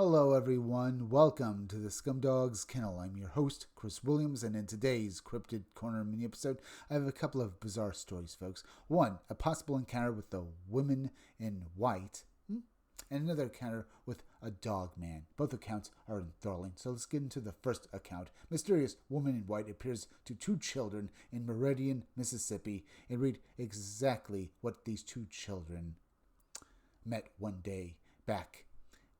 Hello, everyone. Welcome to the Scumdogs Kennel. I'm your host, Chris Williams, and in today's Cryptid Corner mini episode, I have a couple of bizarre stories, folks. One, a possible encounter with the woman in white, and another encounter with a dog man. Both accounts are enthralling, so let's get into the first account. Mysterious woman in white appears to two children in Meridian, Mississippi, and read exactly what these two children met one day back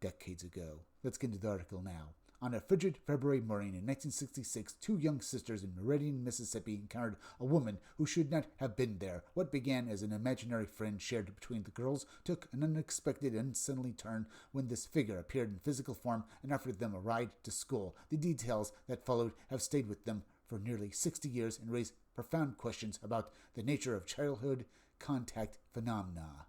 decades ago. Let's get into the article now. On a frigid February morning in 1966, two young sisters in Meridian, Mississippi encountered a woman who should not have been there. What began as an imaginary friend shared between the girls took an unexpected and unsettling turn when this figure appeared in physical form and offered them a ride to school. The details that followed have stayed with them for nearly 60 years and raise profound questions about the nature of childhood contact phenomena.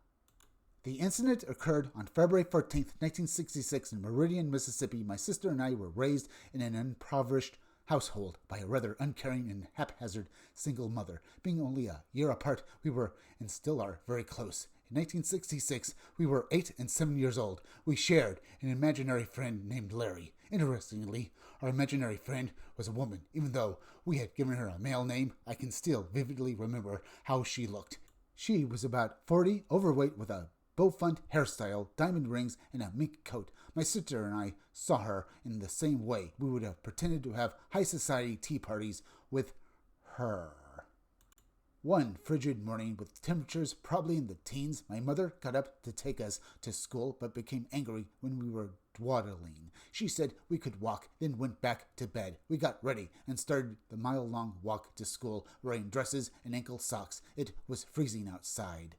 The incident occurred on February 14th, 1966 in Meridian, Mississippi. My sister and I were raised in an impoverished household by a rather uncaring and haphazard single mother. Being only a year apart, we were and still are very close. In 1966, we were 8 and 7 years old. We shared an imaginary friend named Larry. Interestingly, our imaginary friend was a woman. Even though we had given her a male name, I can still vividly remember how she looked. She was about 40, overweight with a Beaufort hairstyle, diamond rings, and a mink coat. My sister and I saw her in the same way. We would have pretended to have high society tea parties with her. One frigid morning with temperatures probably in the teens, my mother got up to take us to school but became angry when we were dawdling. She said we could walk, then went back to bed. We got ready and started the mile-long walk to school, wearing dresses and ankle socks. It was freezing outside.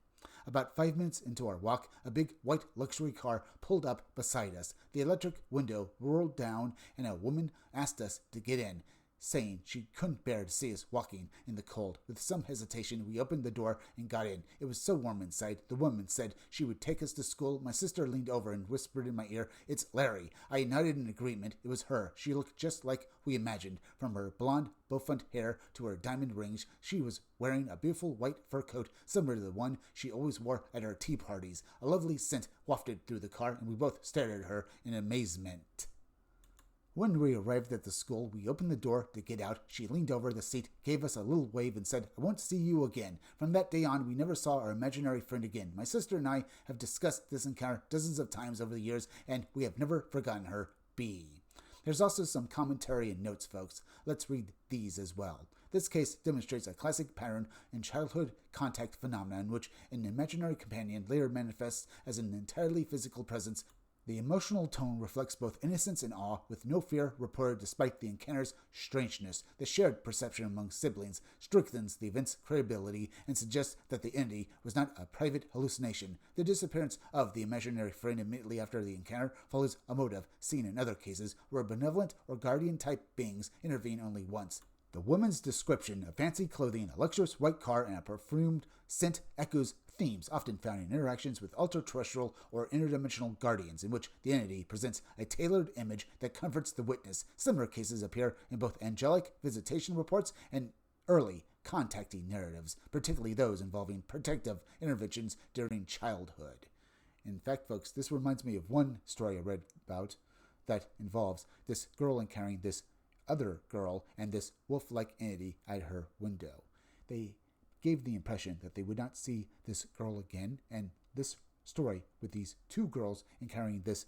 About 5 minutes into our walk, a big white luxury car pulled up beside us. The electric window rolled down, and a woman asked us to get in, saying she couldn't bear to see us walking in the cold. With some hesitation, we opened the door and got in. It was so warm inside. The woman said she would take us to school. My sister leaned over and whispered in my ear, "It's Larry." I nodded in agreement. It was her. She looked just like we imagined. From her blonde Beaufort hair to her diamond rings, she was wearing a beautiful white fur coat similar to the one she always wore at our tea parties. A lovely scent wafted through the car, and we both stared at her in amazement. When we arrived at the school, we opened the door to get out. She leaned over the seat, gave us a little wave, and said, "I won't see you again." From that day on, we never saw our imaginary friend again. My sister and I have discussed this encounter dozens of times over the years, and we have never forgotten her. B. There's also some commentary and notes, folks. Let's read these as well. This case demonstrates a classic pattern in childhood contact phenomena in which an imaginary companion later manifests as an entirely physical presence. The emotional tone reflects both innocence and awe, with no fear reported despite the encounter's strangeness. The shared perception among siblings strengthens the event's credibility and suggests that the entity was not a private hallucination. The disappearance of the imaginary friend immediately after the encounter follows a motive seen in other cases where benevolent or guardian-type beings intervene only once. The woman's description of fancy clothing, a luxurious white car, and a perfumed scent echoes themes often found in interactions with ultra-terrestrial or interdimensional guardians, in which the entity presents a tailored image that comforts the witness. Similar cases appear in both angelic visitation reports and early contacting narratives, particularly those involving protective interventions during childhood. In fact, folks, this reminds me of one story I read about that involves this girl encountering this other girl and this wolf-like entity at her window. They gave the impression that they would not see this girl again, and this story with these two girls encountering this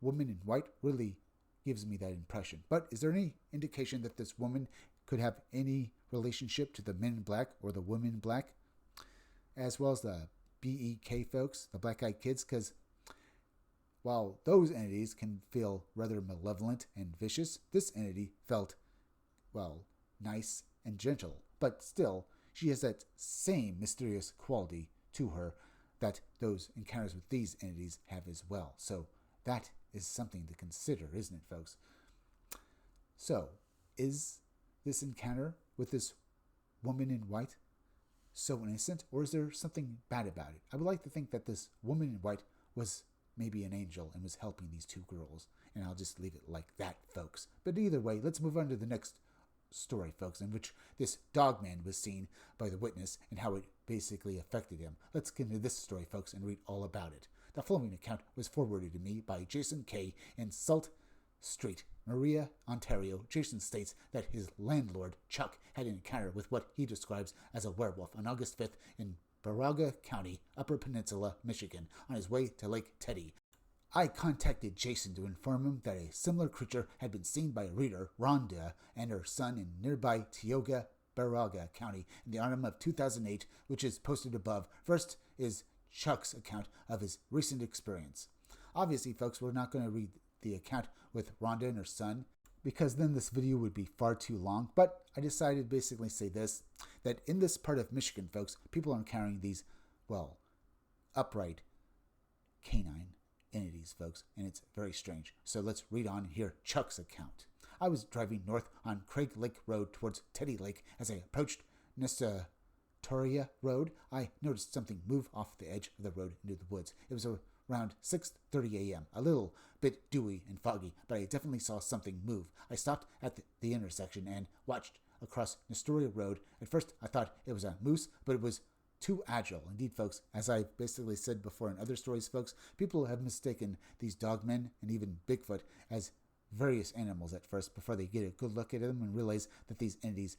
woman in white really gives me that impression. But is there any indication that this woman could have any relationship to the men in black or the women in black, as well as the BEK folks, the black-eyed kids? Because while those entities can feel rather malevolent and vicious, this entity felt, well, nice and gentle. But still, she has that same mysterious quality to her that those encounters with these entities have as well. So that is something to consider, isn't it, folks? So, is this encounter with this woman in white so innocent, or is there something bad about it? I would like to think that this woman in white was maybe an angel and was helping these two girls, and I'll just leave it like that, folks. But either way, let's move on to the next story, folks, in which this dog man was seen by the witness and how it basically affected him. Let's get into this story, folks, and read all about it. The following account was forwarded to me by Jason K. in Sault Street, Maria, Ontario. Jason states that his landlord, Chuck, had an encounter with what he describes as a werewolf on August 5th in Baraga County, Upper Peninsula, Michigan, on his way to Lake Teddy. I contacted Jason to inform him that a similar creature had been seen by a reader, Rhonda, and her son in nearby Tioga, Baraga County in the autumn of 2008, which is posted above. First is Chuck's account of his recent experience. Obviously, folks, we're not going to read the account with Rhonda and her son, because then this video would be far too long, but I decided to basically say this, that in this part of Michigan, folks, people are encountering these, well, upright canine entities, folks, and it's very strange. So let's read on here Chuck's account. I was driving north on Craig Lake Road towards Teddy Lake. As I approached Nesatoria Road, I noticed something move off the edge of the road into the woods. It was around 6:30 a.m., a little bit dewy and foggy, but I definitely saw something move. I stopped at the intersection and watched across Nestoria Road. At first, I thought it was a moose, but it was too agile. Indeed, folks, as I basically said before in other stories, folks, people have mistaken these dogmen and even Bigfoot as various animals at first before they get a good look at them and realize that these entities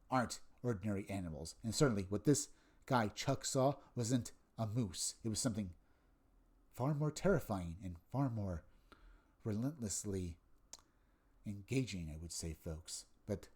aren't ordinary animals. And certainly what this guy Chuck saw wasn't a moose. It was something far more terrifying and far more relentlessly engaging, I would say, folks. But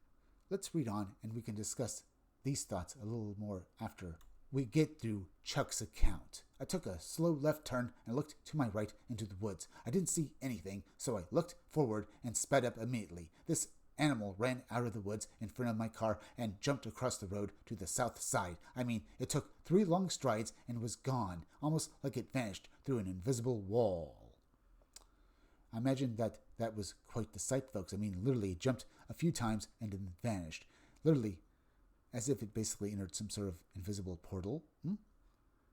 let's read on and we can discuss these thoughts a little more after we get through Chuck's account. I took a slow left turn and looked to my right into the woods. I didn't see anything, so I looked forward and sped up immediately. This animal ran out of the woods in front of my car and jumped across the road to the south side. I mean, it took 3 long strides and was gone, almost like it vanished through an invisible wall. I imagine that was quite the sight, folks. I mean, literally it jumped a few times and then vanished. Literally, as if it basically entered some sort of invisible portal.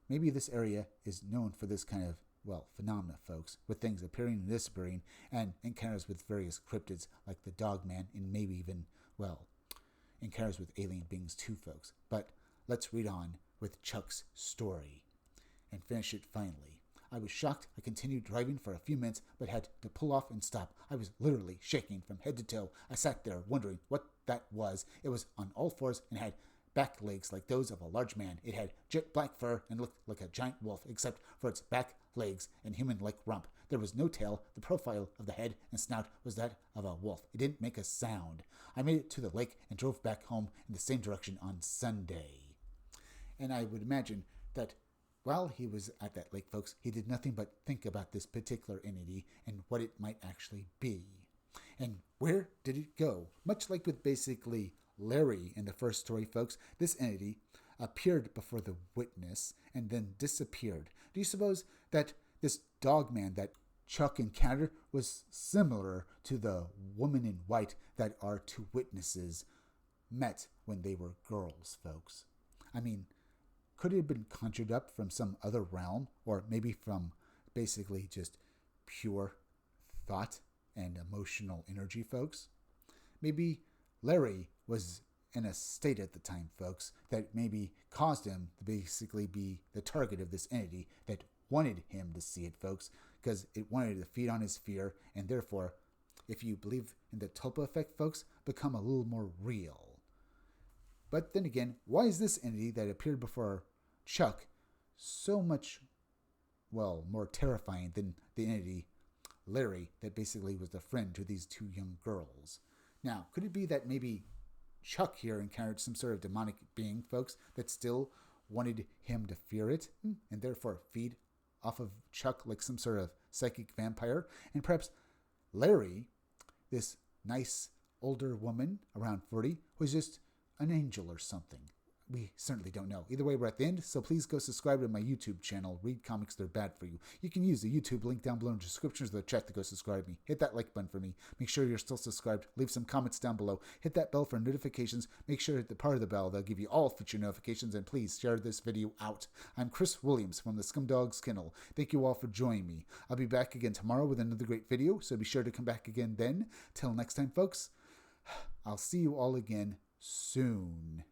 Maybe this area is known for this kind of, well, phenomena, folks, with things appearing and disappearing, and encounters with various cryptids like the Dogman, and maybe even, well, encounters with alien beings too, folks. But let's read on with Chuck's story and finish it finally. I was shocked. I continued driving for a few minutes, but had to pull off and stop. I was literally shaking from head to toe. I sat there wondering what that was. It was on all fours and had back legs like those of a large man. It had jet black fur and looked like a giant wolf, except for its back legs and human-like rump. There was no tail. The profile of the head and snout was that of a wolf. It didn't make a sound. I made it to the lake and drove back home in the same direction on Sunday. And I would imagine that while he was at that lake, folks, he did nothing but think about this particular entity and what it might actually be. And where did it go? Much like with basically Larry in the first story, folks, this entity appeared before the witness and then disappeared. Do you suppose that this dogman that Chuck encountered was similar to the woman in white that our 2 witnesses met when they were girls, folks? I mean, could it have been conjured up from some other realm, or maybe from basically just pure thought and emotional energy, folks? Maybe Larry was in a state at the time, folks, that maybe caused him to basically be the target of this entity that wanted him to see it, folks, because it wanted to feed on his fear, and therefore, if you believe in the Tulpa effect, folks, become a little more real. But then again, why is this entity that appeared before Chuck so much, well, more terrifying than the entity Larry that basically was the friend to these 2 young girls? Now, could it be that maybe Chuck here encountered some sort of demonic being, folks, that still wanted him to fear it and therefore feed off of Chuck like some sort of psychic vampire? And perhaps Larry, this nice older woman around 40, was just an angel or something. We certainly don't know. Either way, we're at the end, so please go subscribe to my YouTube channel, Read Comics They're Bad For You. You can use the YouTube link down below in the descriptions of the chat to go subscribe me. Hit that like button for me. Make sure you're still subscribed. Leave some comments down below. Hit that bell for notifications. Make sure to hit the part of the bell. They'll give you all future notifications, and please share this video out. I'm Chris Williams from the Scumdogs Kennel. Thank you all for joining me. I'll be back again tomorrow with another great video, so be sure to come back again then. Till next time, folks, I'll see you all again soon.